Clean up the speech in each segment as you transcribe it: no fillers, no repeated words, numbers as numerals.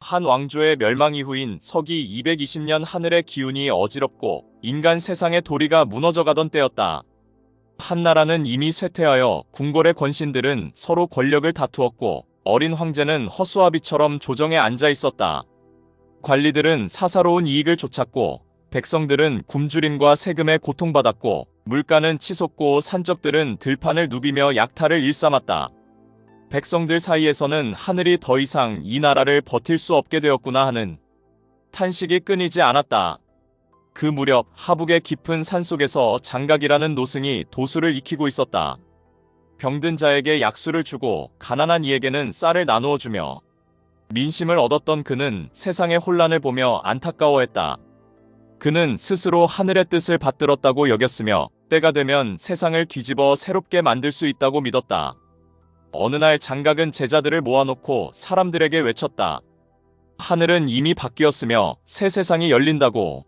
한 왕조의 멸망 이후인 서기 220년 하늘의 기운이 어지럽고 인간 세상의 도리가 무너져가던 때였다. 한 나라는 이미 쇠퇴하여 궁궐의 권신들은 서로 권력을 다투었고 어린 황제는 허수아비처럼 조정에 앉아 있었다. 관리들은 사사로운 이익을 쫓았고 백성들은 굶주림과 세금에 고통받았고 물가는 치솟고 산적들은 들판을 누비며 약탈을 일삼았다. 백성들 사이에서는 하늘이 더 이상 이 나라를 버틸 수 없게 되었구나 하는 탄식이 끊이지 않았다. 그 무렵 하북의 깊은 산속에서 장각이라는 노승이 도수를 익히고 있었다. 병든 자에게 약수를 주고 가난한 이에게는 쌀을 나누어 주며 민심을 얻었던 그는 세상의 혼란을 보며 안타까워했다. 그는 스스로 하늘의 뜻을 받들었다고 여겼으며 때가 되면 세상을 뒤집어 새롭게 만들 수 있다고 믿었다. 어느 날 장각은 제자들을 모아놓고 사람들에게 외쳤다. 하늘은 이미 바뀌었으며 새 세상이 열린다고.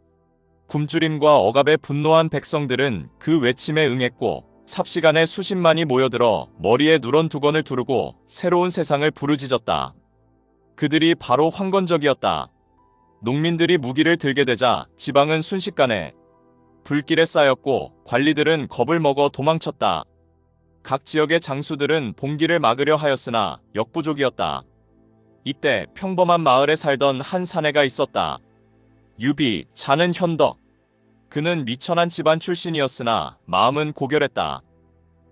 굶주림과 억압에 분노한 백성들은 그 외침에 응했고 삽시간에 수십만이 모여들어 머리에 누런 두건을 두르고 새로운 세상을 부르짖었다. 그들이 바로 황건적이었다. 농민들이 무기를 들게 되자 지방은 순식간에 불길에 쌓였고 관리들은 겁을 먹어 도망쳤다. 각 지역의 장수들은 봉기를 막으려 하였으나 역부족이었다. 이때 평범한 마을에 살던 한 사내가 있었다. 유비, 자는 현덕. 그는 미천한 집안 출신이었으나 마음은 고결했다.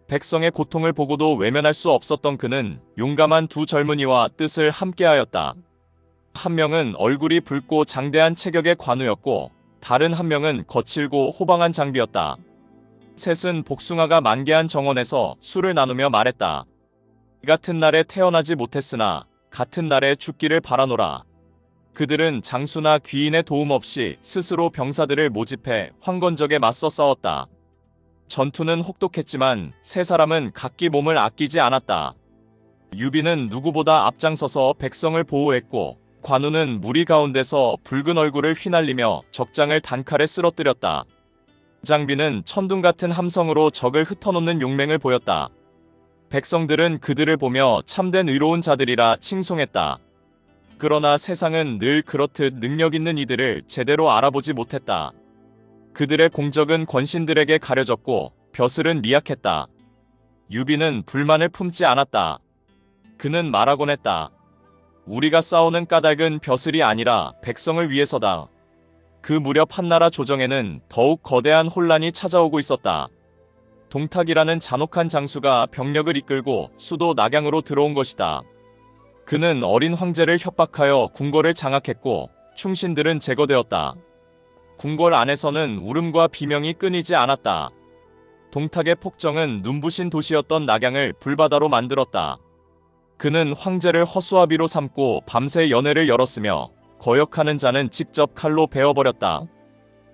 백성의 고통을 보고도 외면할 수 없었던 그는 용감한 두 젊은이와 뜻을 함께하였다. 한 명은 얼굴이 붉고 장대한 체격의 관우였고 다른 한 명은 거칠고 호방한 장비였다. 셋은 복숭아가 만개한 정원에서 술을 나누며 말했다. 같은 날에 태어나지 못했으나 같은 날에 죽기를 바라노라. 그들은 장수나 귀인의 도움 없이 스스로 병사들을 모집해 황건적에 맞서 싸웠다. 전투는 혹독했지만 세 사람은 각기 몸을 아끼지 않았다. 유비는 누구보다 앞장서서 백성을 보호했고 관우는 무리 가운데서 붉은 얼굴을 휘날리며 적장을 단칼에 쓰러뜨렸다. 장비는 천둥 같은 함성으로 적을 흩어놓는 용맹을 보였다. 백성들은 그들을 보며 참된 의로운 자들이라 칭송했다. 그러나 세상은 늘 그렇듯 능력 있는 이들을 제대로 알아보지 못했다. 그들의 공적은 권신들에게 가려졌고 벼슬은 미약했다. 유비는 불만을 품지 않았다. 그는 말하곤 했다. 우리가 싸우는 까닭은 벼슬이 아니라 백성을 위해서다. 그 무렵 한나라 조정에는 더욱 거대한 혼란이 찾아오고 있었다. 동탁이라는 잔혹한 장수가 병력을 이끌고 수도 낙양으로 들어온 것이다. 그는 어린 황제를 협박하여 궁궐을 장악했고 충신들은 제거되었다. 궁궐 안에서는 울음과 비명이 끊이지 않았다. 동탁의 폭정은 눈부신 도시였던 낙양을 불바다로 만들었다. 그는 황제를 허수아비로 삼고 밤새 연회를 열었으며 거역하는 자는 직접 칼로 베어버렸다.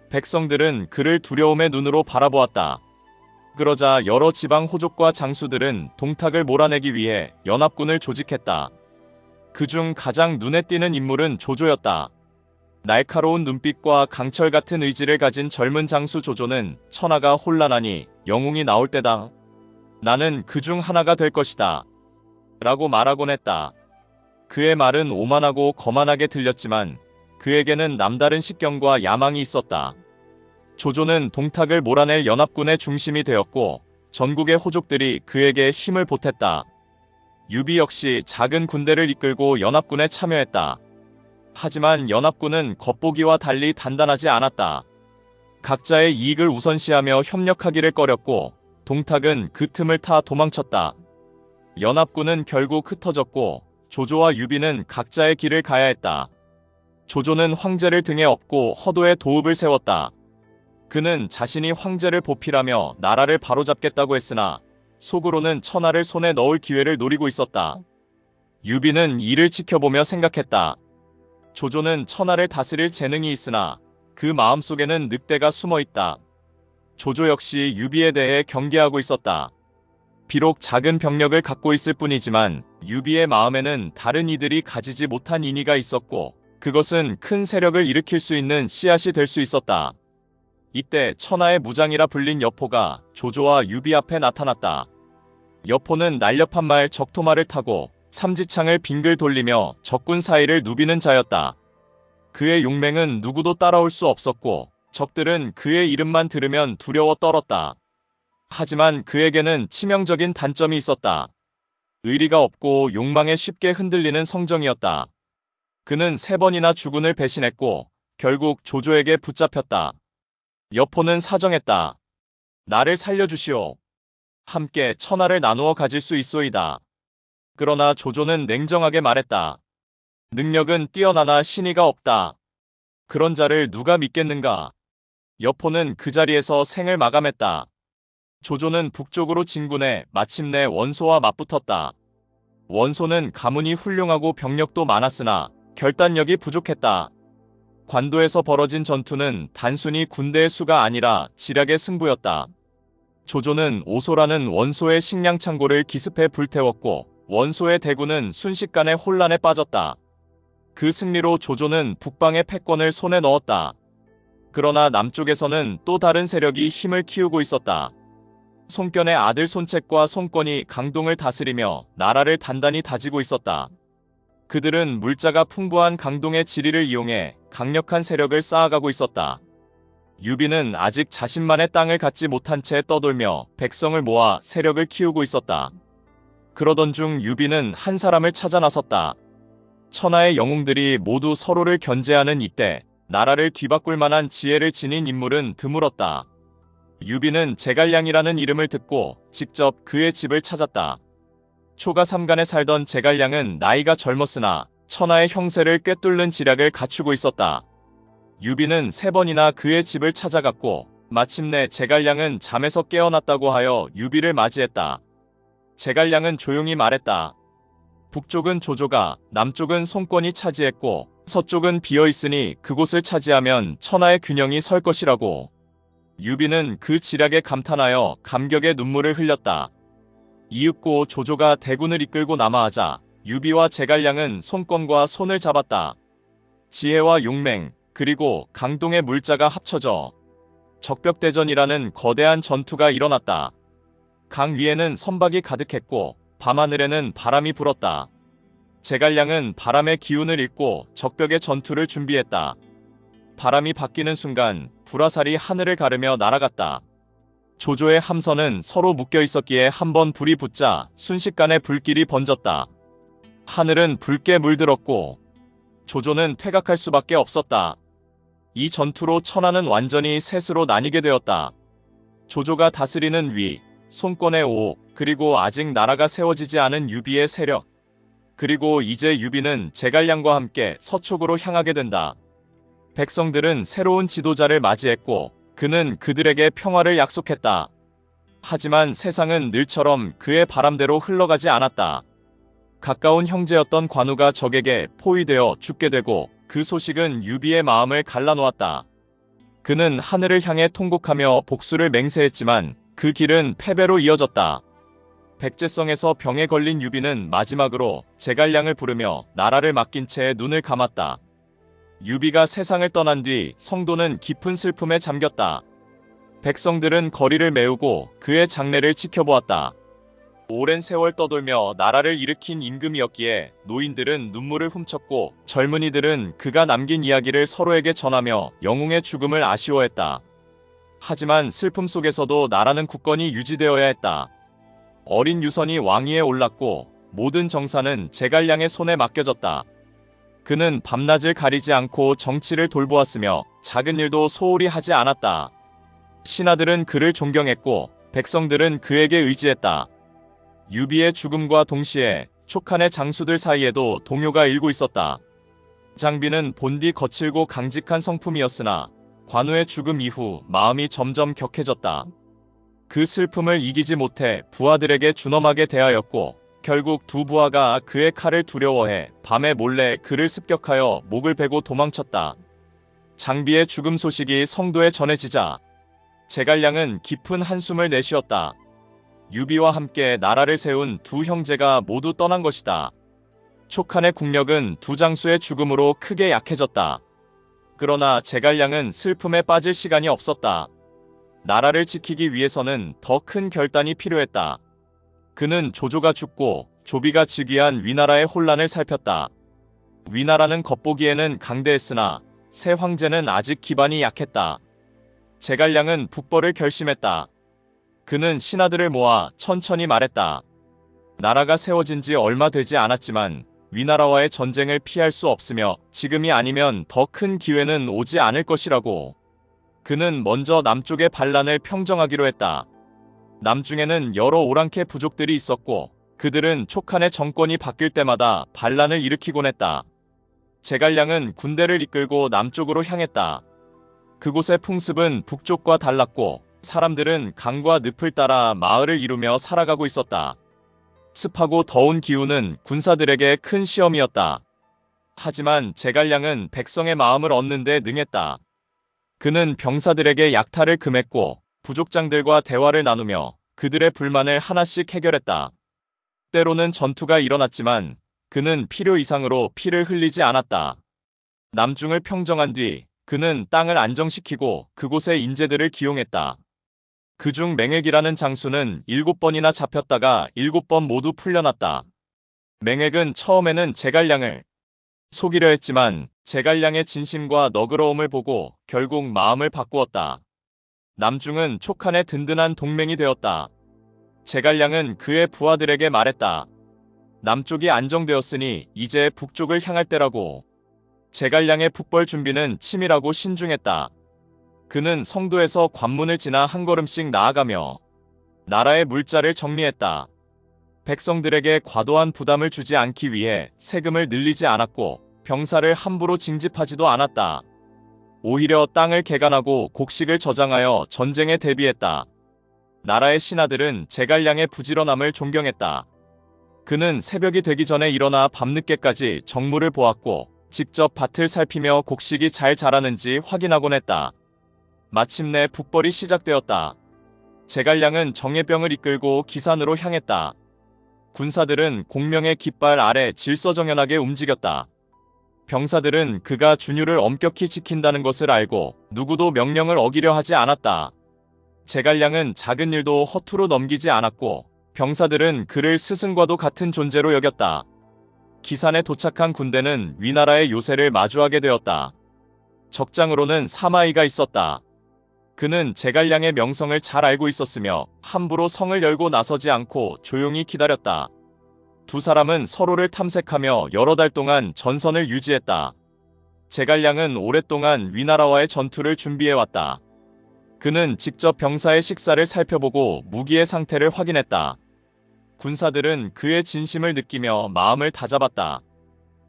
백성들은 그를 두려움의 눈으로 바라보았다. 그러자 여러 지방 호족과 장수들은 동탁을 몰아내기 위해 연합군을 조직했다. 그중 가장 눈에 띄는 인물은 조조였다. 날카로운 눈빛과 강철 같은 의지를 가진 젊은 장수 조조는 천하가 혼란하니 영웅이 나올 때다. 나는 그중 하나가 될 것이다. 라고 말하곤 했다. 그의 말은 오만하고 거만하게 들렸지만 그에게는 남다른 식견과 야망이 있었다. 조조는 동탁을 몰아낼 연합군의 중심이 되었고 전국의 호족들이 그에게 힘을 보탰다. 유비 역시 작은 군대를 이끌고 연합군에 참여했다. 하지만 연합군은 겉보기와 달리 단단하지 않았다. 각자의 이익을 우선시하며 협력하기를 꺼렸고 동탁은 그 틈을 타 도망쳤다. 연합군은 결국 흩어졌고 조조와 유비는 각자의 길을 가야 했다. 조조는 황제를 등에 업고 허도의 도읍을 세웠다. 그는 자신이 황제를 보필하며 나라를 바로잡겠다고 했으나 속으로는 천하를 손에 넣을 기회를 노리고 있었다. 유비는 이를 지켜보며 생각했다. 조조는 천하를 다스릴 재능이 있으나 그 마음속에는 늑대가 숨어있다. 조조 역시 유비에 대해 경계하고 있었다. 비록 작은 병력을 갖고 있을 뿐이지만 유비의 마음에는 다른 이들이 가지지 못한 인의가 있었고 그것은 큰 세력을 일으킬 수 있는 씨앗이 될 수 있었다. 이때 천하의 무장이라 불린 여포가 조조와 유비 앞에 나타났다. 여포는 날렵한 말 적토마를 타고 삼지창을 빙글 돌리며 적군 사이를 누비는 자였다. 그의 용맹은 누구도 따라올 수 없었고 적들은 그의 이름만 들으면 두려워 떨었다. 하지만 그에게는 치명적인 단점이 있었다. 의리가 없고 욕망에 쉽게 흔들리는 성정이었다. 그는 3번이나 주군을 배신했고 결국 조조에게 붙잡혔다. 여포는 사정했다. 나를 살려주시오. 함께 천하를 나누어 가질 수 있소이다. 그러나 조조는 냉정하게 말했다. 능력은 뛰어나나 신의가 없다. 그런 자를 누가 믿겠는가? 여포는 그 자리에서 생을 마감했다. 조조는 북쪽으로 진군해 마침내 원소와 맞붙었다. 원소는 가문이 훌륭하고 병력도 많았으나 결단력이 부족했다. 관도에서 벌어진 전투는 단순히 군대의 수가 아니라 지략의 승부였다. 조조는 오소라는 원소의 식량 창고를 기습해 불태웠고 원소의 대군은 순식간에 혼란에 빠졌다. 그 승리로 조조는 북방의 패권을 손에 넣었다. 그러나 남쪽에서는 또 다른 세력이 힘을 키우고 있었다. 손견의 아들 손책과 손권이 강동을 다스리며 나라를 단단히 다지고 있었다. 그들은 물자가 풍부한 강동의 지리를 이용해 강력한 세력을 쌓아가고 있었다. 유비는 아직 자신만의 땅을 갖지 못한 채 떠돌며 백성을 모아 세력을 키우고 있었다. 그러던 중 유비는 한 사람을 찾아 나섰다. 천하의 영웅들이 모두 서로를 견제하는 이때 나라를 뒤바꿀 만한 지혜를 지닌 인물은 드물었다. 유비는 제갈량이라는 이름을 듣고 직접 그의 집을 찾았다. 초가 삼간에 살던 제갈량은 나이가 젊었으나 천하의 형세를 꿰뚫는 지략을 갖추고 있었다. 유비는 3번이나 그의 집을 찾아갔고 마침내 제갈량은 잠에서 깨어났다고 하여 유비를 맞이했다. 제갈량은 조용히 말했다. 북쪽은 조조가, 남쪽은 손권이 차지했고 서쪽은 비어있으니 그곳을 차지하면 천하의 균형이 설 것이라고. 유비는 그 지략에 감탄하여 감격의 눈물을 흘렸다. 이윽고 조조가 대군을 이끌고 남하하자 유비와 제갈량은 손권과 손을 잡았다. 지혜와 용맹, 그리고 강동의 물자가 합쳐져 적벽대전이라는 거대한 전투가 일어났다. 강 위에는 선박이 가득했고 밤하늘에는 바람이 불었다. 제갈량은 바람의 기운을 읽고 적벽의 전투를 준비했다. 바람이 바뀌는 순간 불화살이 하늘을 가르며 날아갔다. 조조의 함선은 서로 묶여 있었기에 한번 불이 붙자 순식간에 불길이 번졌다. 하늘은 붉게 물들었고 조조는 퇴각할 수밖에 없었다. 이 전투로 천하는 완전히 셋으로 나뉘게 되었다. 조조가 다스리는 위, 손권의 오, 그리고 아직 나라가 세워지지 않은 유비의 세력. 그리고 이제 유비는 제갈량과 함께 서쪽으로 향하게 된다. 백성들은 새로운 지도자를 맞이했고 그는 그들에게 평화를 약속했다. 하지만 세상은 늘처럼 그의 바람대로 흘러가지 않았다. 가까운 형제였던 관우가 적에게 포위되어 죽게 되고 그 소식은 유비의 마음을 갈라놓았다. 그는 하늘을 향해 통곡하며 복수를 맹세했지만 그 길은 패배로 이어졌다. 백제성에서 병에 걸린 유비는 마지막으로 제갈량을 부르며 나라를 맡긴 채 눈을 감았다. 유비가 세상을 떠난 뒤 성도는 깊은 슬픔에 잠겼다. 백성들은 거리를 메우고 그의 장례를 지켜보았다. 오랜 세월 떠돌며 나라를 일으킨 임금이었기에 노인들은 눈물을 훔쳤고 젊은이들은 그가 남긴 이야기를 서로에게 전하며 영웅의 죽음을 아쉬워했다. 하지만 슬픔 속에서도 나라는 굳건히 유지되어야 했다. 어린 유선이 왕위에 올랐고 모든 정사는 제갈량의 손에 맡겨졌다. 그는 밤낮을 가리지 않고 정치를 돌보았으며 작은 일도 소홀히 하지 않았다. 신하들은 그를 존경했고 백성들은 그에게 의지했다. 유비의 죽음과 동시에 촉한의 장수들 사이에도 동요가 일고 있었다. 장비는 본디 거칠고 강직한 성품이었으나 관우의 죽음 이후 마음이 점점 격해졌다. 그 슬픔을 이기지 못해 부하들에게 준엄하게 대하였고 결국 두 부하가 그의 칼을 두려워해 밤에 몰래 그를 습격하여 목을 베고 도망쳤다. 장비의 죽음 소식이 성도에 전해지자 제갈량은 깊은 한숨을 내쉬었다. 유비와 함께 나라를 세운 두 형제가 모두 떠난 것이다. 촉한의 국력은 두 장수의 죽음으로 크게 약해졌다. 그러나 제갈량은 슬픔에 빠질 시간이 없었다. 나라를 지키기 위해서는 더 큰 결단이 필요했다. 그는 조조가 죽고 조비가 즉위한 위나라의 혼란을 살폈다. 위나라는 겉보기에는 강대했으나 새 황제는 아직 기반이 약했다. 제갈량은 북벌을 결심했다. 그는 신하들을 모아 천천히 말했다. 나라가 세워진 지 얼마 되지 않았지만 위나라와의 전쟁을 피할 수 없으며 지금이 아니면 더 큰 기회는 오지 않을 것이라고. 그는 먼저 남쪽의 반란을 평정하기로 했다. 남중에는 여러 오랑캐 부족들이 있었고 그들은 촉한의 정권이 바뀔 때마다 반란을 일으키곤 했다. 제갈량은 군대를 이끌고 남쪽으로 향했다. 그곳의 풍습은 북쪽과 달랐고 사람들은 강과 늪을 따라 마을을 이루며 살아가고 있었다. 습하고 더운 기후는 군사들에게 큰 시험이었다. 하지만 제갈량은 백성의 마음을 얻는 데 능했다. 그는 병사들에게 약탈을 금했고 부족장들과 대화를 나누며 그들의 불만을 하나씩 해결했다. 때로는 전투가 일어났지만 그는 필요 이상으로 피를 흘리지 않았다. 남중을 평정한 뒤 그는 땅을 안정시키고 그곳의 인재들을 기용했다. 그중 맹액이라는 장수는 7번이나 잡혔다가 7번 모두 풀려났다. 맹액은 처음에는 제갈량을 속이려 했지만 제갈량의 진심과 너그러움을 보고 결국 마음을 바꾸었다. 남중은 촉한의 든든한 동맹이 되었다. 제갈량은 그의 부하들에게 말했다. 남쪽이 안정되었으니 이제 북쪽을 향할 때라고. 제갈량의 북벌 준비는 치밀하고 신중했다. 그는 성도에서 관문을 지나 한 걸음씩 나아가며 나라의 물자를 정리했다. 백성들에게 과도한 부담을 주지 않기 위해 세금을 늘리지 않았고 병사를 함부로 징집하지도 않았다. 오히려 땅을 개간하고 곡식을 저장하여 전쟁에 대비했다. 나라의 신하들은 제갈량의 부지런함을 존경했다. 그는 새벽이 되기 전에 일어나 밤늦게까지 정무를 보았고 직접 밭을 살피며 곡식이 잘 자라는지 확인하곤 했다. 마침내 북벌이 시작되었다. 제갈량은 정예병을 이끌고 기산으로 향했다. 군사들은 공명의 깃발 아래 질서정연하게 움직였다. 병사들은 그가 준율을 엄격히 지킨다는 것을 알고 누구도 명령을 어기려 하지 않았다. 제갈량은 작은 일도 허투루 넘기지 않았고 병사들은 그를 스승과도 같은 존재로 여겼다. 기산에 도착한 군대는 위나라의 요새를 마주하게 되었다. 적장으로는 사마이가 있었다. 그는 제갈량의 명성을 잘 알고 있었으며 함부로 성을 열고 나서지 않고 조용히 기다렸다. 두 사람은 서로를 탐색하며 여러 달 동안 전선을 유지했다. 제갈량은 오랫동안 위나라와의 전투를 준비해왔다. 그는 직접 병사의 식사를 살펴보고 무기의 상태를 확인했다. 군사들은 그의 진심을 느끼며 마음을 다잡았다.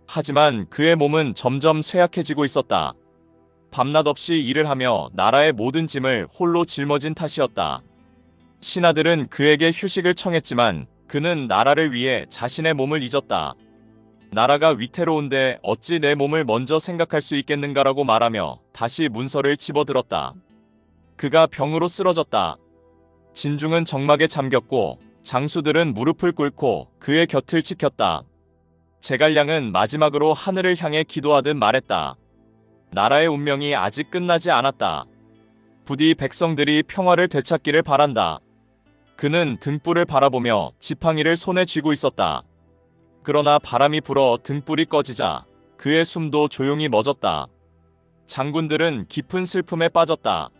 하지만 그의 몸은 점점 쇠약해지고 있었다. 밤낮 없이 일을 하며 나라의 모든 짐을 홀로 짊어진 탓이었다. 신하들은 그에게 휴식을 청했지만 그는 나라를 위해 자신의 몸을 잊었다. 나라가 위태로운데 어찌 내 몸을 먼저 생각할 수 있겠는가라고 말하며 다시 문서를 집어들었다. 그가 병으로 쓰러졌다. 진중은 정막에 잠겼고 장수들은 무릎을 꿇고 그의 곁을 지켰다. 제갈량은 마지막으로 하늘을 향해 기도하듯 말했다. 나라의 운명이 아직 끝나지 않았다. 부디 백성들이 평화를 되찾기를 바란다. 그는 등불을 바라보며 지팡이를 손에 쥐고 있었다. 그러나 바람이 불어 등불이 꺼지자 그의 숨도 조용히 멎었다. 장군들은 깊은 슬픔에 빠졌다.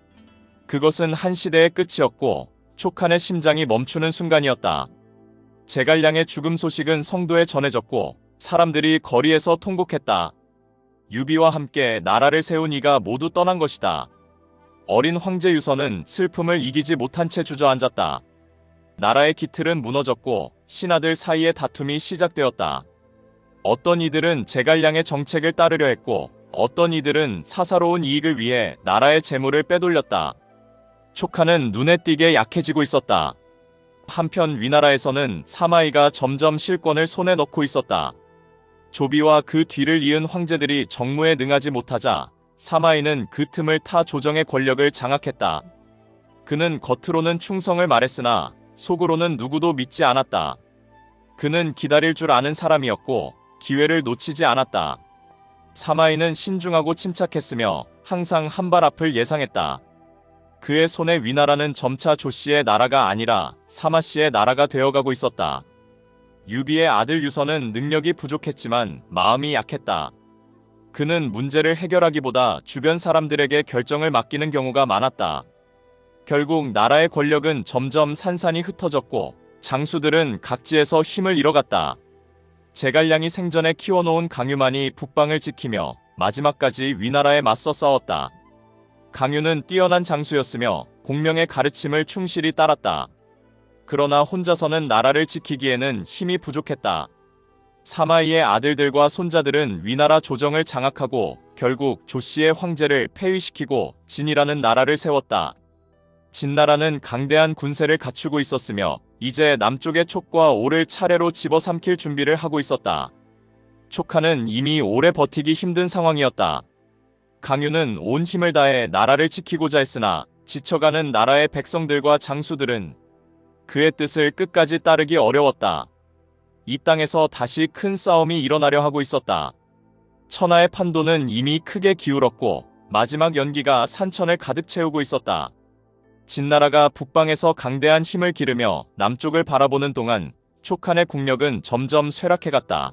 그것은 한 시대의 끝이었고 촉한의 심장이 멈추는 순간이었다. 제갈량의 죽음 소식은 성도에 전해졌고 사람들이 거리에서 통곡했다. 유비와 함께 나라를 세운 이가 모두 떠난 것이다. 어린 황제 유서는 슬픔을 이기지 못한 채 주저앉았다. 나라의 기틀은 무너졌고 신하들 사이의 다툼이 시작되었다. 어떤 이들은 제갈량의 정책을 따르려 했고 어떤 이들은 사사로운 이익을 위해 나라의 재물을 빼돌렸다. 촉한은 눈에 띄게 약해지고 있었다. 한편 위나라에서는 사마이가 점점 실권을 손에 넣고 있었다. 조비와 그 뒤를 이은 황제들이 정무에 능하지 못하자 사마이는 그 틈을 타 조정의 권력을 장악했다. 그는 겉으로는 충성을 말했으나 속으로는 누구도 믿지 않았다. 그는 기다릴 줄 아는 사람이었고 기회를 놓치지 않았다. 사마이는 신중하고 침착했으며 항상 한 발 앞을 예상했다. 그의 손에 위나라는 점차 조씨의 나라가 아니라 사마씨의 나라가 되어가고 있었다. 유비의 아들 유선은 능력이 부족했지만 마음이 약했다. 그는 문제를 해결하기보다 주변 사람들에게 결정을 맡기는 경우가 많았다. 결국 나라의 권력은 점점 산산이 흩어졌고 장수들은 각지에서 힘을 잃어갔다. 제갈량이 생전에 키워놓은 강유만이 북방을 지키며 마지막까지 위나라에 맞서 싸웠다. 강유는 뛰어난 장수였으며 공명의 가르침을 충실히 따랐다. 그러나 혼자서는 나라를 지키기에는 힘이 부족했다. 사마이의 아들들과 손자들은 위나라 조정을 장악하고 결국 조씨의 황제를 폐위시키고 진이라는 나라를 세웠다. 진나라는 강대한 군세를 갖추고 있었으며 이제 남쪽의 촉과 오를 차례로 집어삼킬 준비를 하고 있었다. 촉하는 이미 오래 버티기 힘든 상황이었다. 강유는 온 힘을 다해 나라를 지키고자 했으나 지쳐가는 나라의 백성들과 장수들은 그의 뜻을 끝까지 따르기 어려웠다. 이 땅에서 다시 큰 싸움이 일어나려 하고 있었다. 천하의 판도는 이미 크게 기울었고 마지막 연기가 산천을 가득 채우고 있었다. 진나라가 북방에서 강대한 힘을 기르며 남쪽을 바라보는 동안 촉한의 국력은 점점 쇠락해갔다.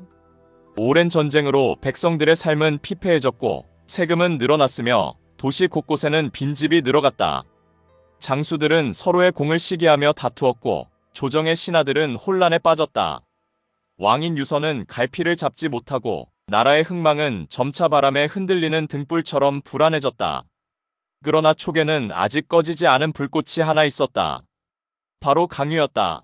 오랜 전쟁으로 백성들의 삶은 피폐해졌고 세금은 늘어났으며 도시 곳곳에는 빈집이 늘어갔다. 장수들은 서로의 공을 시기하며 다투었고 조정의 신하들은 혼란에 빠졌다. 왕인 유선은 갈피를 잡지 못하고 나라의 흥망은 점차 바람에 흔들리는 등불처럼 불안해졌다. 그러나 촉에는 아직 꺼지지 않은 불꽃이 하나 있었다. 바로 강유였다.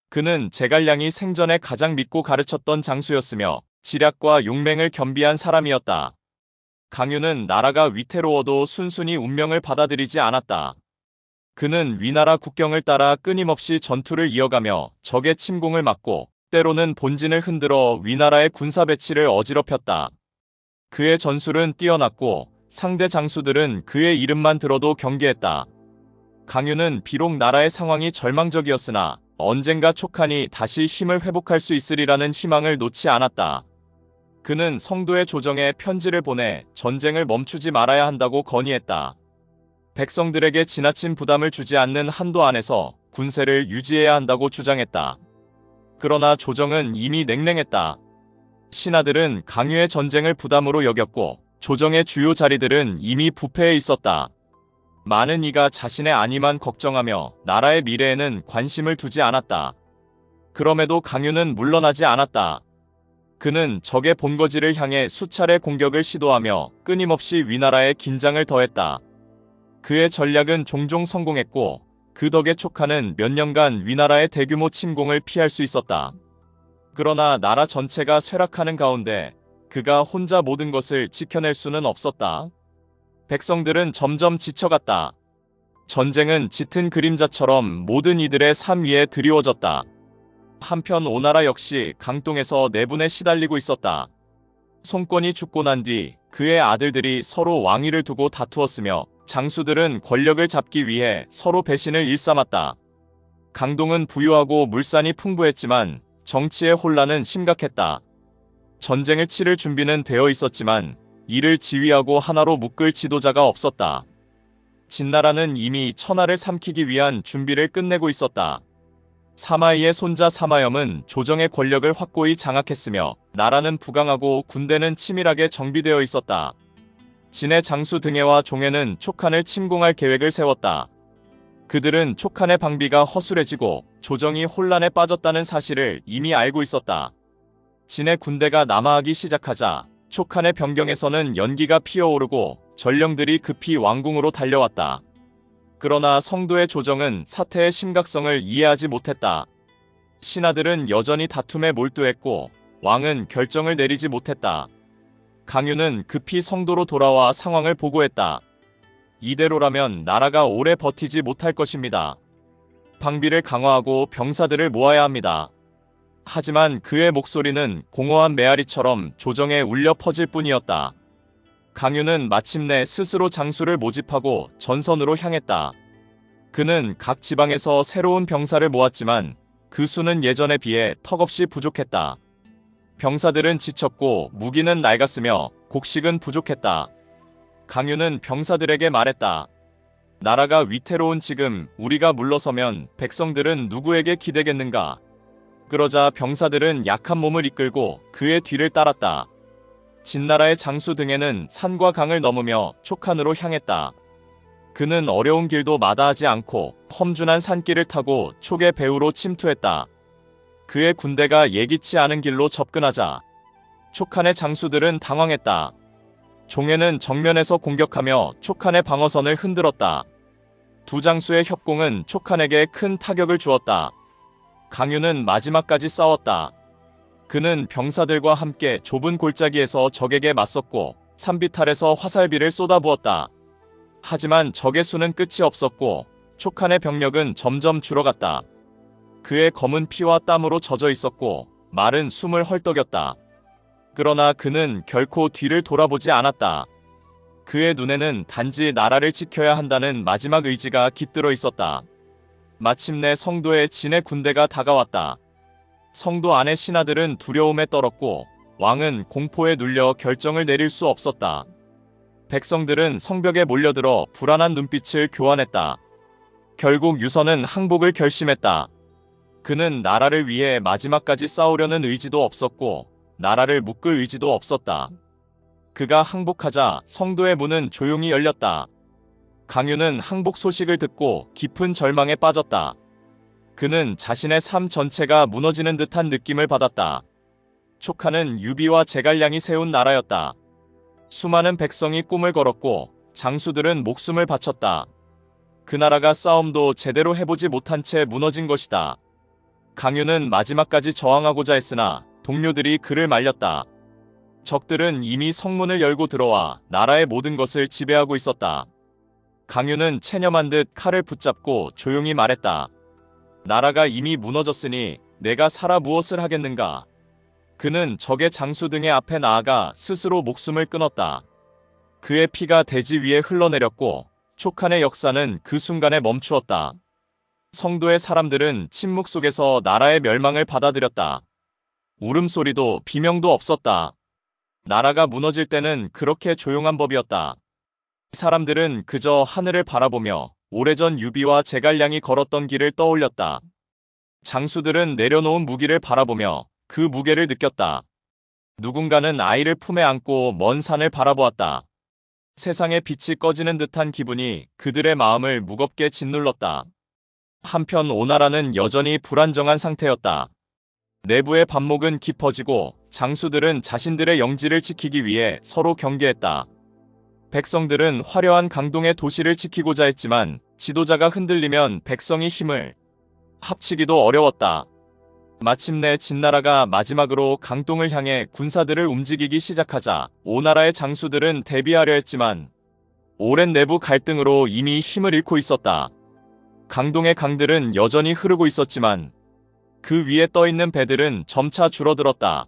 그는 제갈량이 생전에 가장 믿고 가르쳤던 장수였으며 지략과 용맹을 겸비한 사람이었다. 강유는 나라가 위태로워도 순순히 운명을 받아들이지 않았다. 그는 위나라 국경을 따라 끊임없이 전투를 이어가며 적의 침공을 막고 때로는 본진을 흔들어 위나라의 군사 배치를 어지럽혔다. 그의 전술은 뛰어났고 상대 장수들은 그의 이름만 들어도 경계했다. 강유는 비록 나라의 상황이 절망적이었으나 언젠가 촉한이 다시 힘을 회복할 수 있으리라는 희망을 놓지 않았다. 그는 성도의 조정에 편지를 보내 전쟁을 멈추지 말아야 한다고 건의했다. 백성들에게 지나친 부담을 주지 않는 한도 안에서 군세를 유지해야 한다고 주장했다. 그러나 조정은 이미 냉랭했다. 신하들은 강유의 전쟁을 부담으로 여겼고 조정의 주요 자리들은 이미 부패해 있었다. 많은 이가 자신의 안위만 걱정하며 나라의 미래에는 관심을 두지 않았다. 그럼에도 강유는 물러나지 않았다. 그는 적의 본거지를 향해 수차례 공격을 시도하며 끊임없이 위나라의 긴장을 더했다. 그의 전략은 종종 성공했고 그 덕에 촉하는 몇 년간 위나라의 대규모 침공을 피할 수 있었다. 그러나 나라 전체가 쇠락하는 가운데 그가 혼자 모든 것을 지켜낼 수는 없었다. 백성들은 점점 지쳐갔다. 전쟁은 짙은 그림자처럼 모든 이들의 삶 위에 드리워졌다. 한편 오나라 역시 강동에서 내분에 시달리고 있었다. 송권이 죽고 난 뒤 그의 아들들이 서로 왕위를 두고 다투었으며 장수들은 권력을 잡기 위해 서로 배신을 일삼았다. 강동은 부유하고 물산이 풍부했지만 정치의 혼란은 심각했다. 전쟁을 치를 준비는 되어 있었지만 이를 지휘하고 하나로 묶을 지도자가 없었다. 진나라는 이미 천하를 삼키기 위한 준비를 끝내고 있었다. 사마이의 손자 사마염은 조정의 권력을 확고히 장악했으며 나라는 부강하고 군대는 치밀하게 정비되어 있었다. 진의 장수 등해와 종해는 촉한을 침공할 계획을 세웠다. 그들은 촉한의 방비가 허술해지고 조정이 혼란에 빠졌다는 사실을 이미 알고 있었다. 진의 군대가 남하하기 시작하자 촉한의 변경에서는 연기가 피어오르고 전령들이 급히 왕궁으로 달려왔다. 그러나 성도의 조정은 사태의 심각성을 이해하지 못했다. 신하들은 여전히 다툼에 몰두했고 왕은 결정을 내리지 못했다. 강유는 급히 성도로 돌아와 상황을 보고했다. 이대로라면 나라가 오래 버티지 못할 것입니다. 방비를 강화하고 병사들을 모아야 합니다. 하지만 그의 목소리는 공허한 메아리처럼 조정에 울려 퍼질 뿐이었다. 강유는 마침내 스스로 장수를 모집하고 전선으로 향했다. 그는 각 지방에서 새로운 병사를 모았지만 그 수는 예전에 비해 턱없이 부족했다. 병사들은 지쳤고 무기는 낡았으며 곡식은 부족했다. 강유는 병사들에게 말했다. 나라가 위태로운 지금 우리가 물러서면 백성들은 누구에게 기대겠는가? 그러자 병사들은 약한 몸을 이끌고 그의 뒤를 따랐다. 진나라의 장수 등에는 산과 강을 넘으며 촉한으로 향했다. 그는 어려운 길도 마다하지 않고 험준한 산길을 타고 촉의 배후로 침투했다. 그의 군대가 예기치 않은 길로 접근하자 촉한의 장수들은 당황했다. 종에는 정면에서 공격하며 촉한의 방어선을 흔들었다. 두 장수의 협공은 촉한에게 큰 타격을 주었다. 강유는 마지막까지 싸웠다. 그는 병사들과 함께 좁은 골짜기에서 적에게 맞섰고 산비탈에서 화살비를 쏟아부었다. 하지만 적의 수는 끝이 없었고 촉한의 병력은 점점 줄어갔다. 그의 검은 피와 땀으로 젖어 있었고 마른 숨을 헐떡였다. 그러나 그는 결코 뒤를 돌아보지 않았다. 그의 눈에는 단지 나라를 지켜야 한다는 마지막 의지가 깃들어 있었다. 마침내 성도의 진의 군대가 다가왔다. 성도 안의 신하들은 두려움에 떨었고 왕은 공포에 눌려 결정을 내릴 수 없었다. 백성들은 성벽에 몰려들어 불안한 눈빛을 교환했다. 결국 유선은 항복을 결심했다. 그는 나라를 위해 마지막까지 싸우려는 의지도 없었고 나라를 묶을 의지도 없었다. 그가 항복하자 성도의 문은 조용히 열렸다. 강유는 항복 소식을 듣고 깊은 절망에 빠졌다. 그는 자신의 삶 전체가 무너지는 듯한 느낌을 받았다. 촉한은 유비와 제갈량이 세운 나라였다. 수많은 백성이 꿈을 걸었고 장수들은 목숨을 바쳤다. 그 나라가 싸움도 제대로 해보지 못한 채 무너진 것이다. 강유는 마지막까지 저항하고자 했으나 동료들이 그를 말렸다. 적들은 이미 성문을 열고 들어와 나라의 모든 것을 지배하고 있었다. 강유는 체념한 듯 칼을 붙잡고 조용히 말했다. 나라가 이미 무너졌으니 내가 살아 무엇을 하겠는가. 그는 적의 장수 등의 앞에 나아가 스스로 목숨을 끊었다. 그의 피가 대지 위에 흘러내렸고 촉한의 역사는 그 순간에 멈추었다. 성도의 사람들은 침묵 속에서 나라의 멸망을 받아들였다. 울음소리도 비명도 없었다. 나라가 무너질 때는 그렇게 조용한 법이었다. 사람들은 그저 하늘을 바라보며 오래전 유비와 제갈량이 걸었던 길을 떠올렸다. 장수들은 내려놓은 무기를 바라보며 그 무게를 느꼈다. 누군가는 아이를 품에 안고 먼 산을 바라보았다. 세상의 빛이 꺼지는 듯한 기분이 그들의 마음을 무겁게 짓눌렀다. 한편 오나라는 여전히 불안정한 상태였다. 내부의 반목은 깊어지고 장수들은 자신들의 영지를 지키기 위해 서로 경계했다. 백성들은 화려한 강동의 도시를 지키고자 했지만 지도자가 흔들리면 백성이 힘을 합치기도 어려웠다. 마침내 진나라가 마지막으로 강동을 향해 군사들을 움직이기 시작하자 오나라의 장수들은 대비하려 했지만 오랜 내부 갈등으로 이미 힘을 잃고 있었다. 강동의 강들은 여전히 흐르고 있었지만 그 위에 떠있는 배들은 점차 줄어들었다.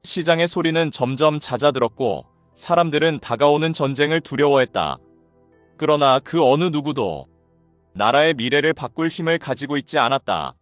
시장의 소리는 점점 잦아들었고 사람들은 다가오는 전쟁을 두려워했다. 그러나 그 어느 누구도 나라의 미래를 바꿀 힘을 가지고 있지 않았다.